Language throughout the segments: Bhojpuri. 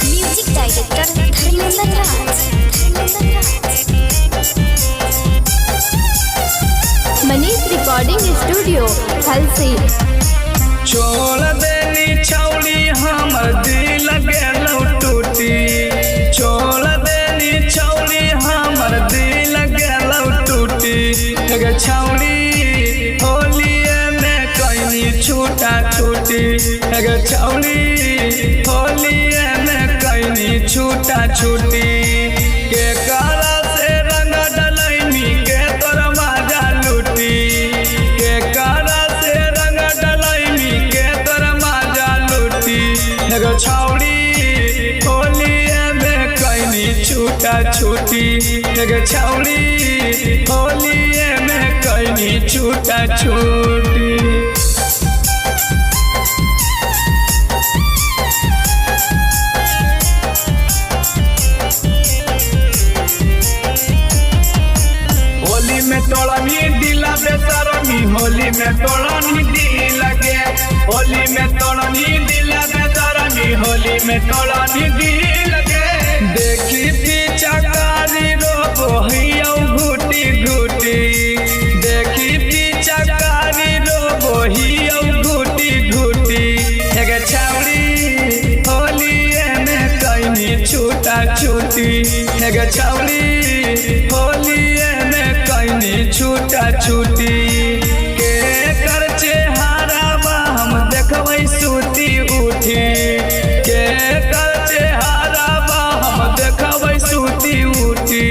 Music director Dharmendra Raj. Manish recording studio हलसी। छोड़ देनी छौड़ी हमर दिल गेलौ टूटी। छोड़ देनी छौड़ी हमर दिल गेलौ टूटी। एगो छौड़ी होलिए में कहीं छूटा छूटी। एगो छौड़ी होलिए में कहीं छूटा छूटी। के काला से रंग डलैनी के तोर माजा लूटी। के काला से रंग डलैनी के तोर माजा लूटी। एगो छौड़ी होलिए में कहीं छूटा छूटी। एगो छौड़ी होलिए में कहीं छूटा छूटी। होली में तोड़नी दिला बेसरमी। होली में तोड़नी दिल गे। होली में तोड़नी दिला बेसरमी। होली में तोड़नी दिल गे। देखी पिचकारी रोबो हियौ घुटी घुटी। देखी पिचकारी रोबो हियौ घुटी घुटी। एगो छौड़ी होलिए में कहीं छूटा छूटी। एगो छौड़ी होलिए में कहीं छूटा छूटी। के कर चेहरावा हम देखबै सूती उठी। के कर चेहरावा हम देखबै सूती उठी।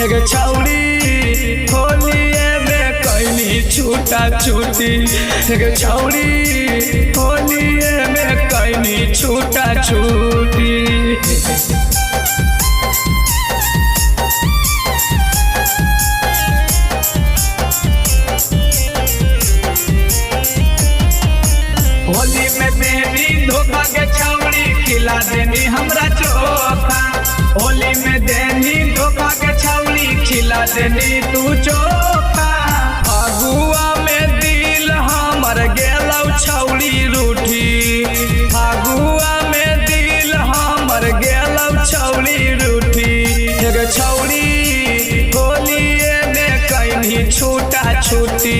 एगो छौड़ी होलिए में कहीं छूटा छूटी। एगो छौड़ी होलिए में कहीं छूटा छूटी। होली में देनी धोखा के छौड़ी खिला देनी हमरा चोखा। होली में देनी धोखा के छौड़ी खिला देनी तू चोखा। फागुआ में दिल हमर गेलौ छौड़ी रूठी। फागुआ में दिल हमर गेलौ छौड़ी रूठी। एगो छौड़ी होलिए में कहीं छूटा छूटी।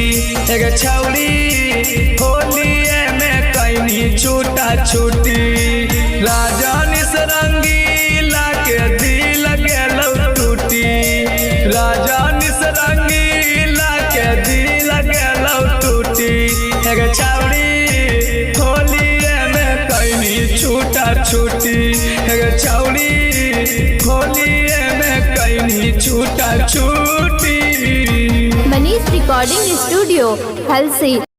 एगो छौड़ी होलिए में कहीं छूटा छूटी। राजनी रंगीला के दिल गेलौ टूटी। राजनी रंगीला के दिल गेलौ टूटी। एगो छौड़ी होलिए में कहीं छूटा छूटी। एगो छौड़ी होलिए में कहीं छूटा छूटी। Manish recording studio Halsi.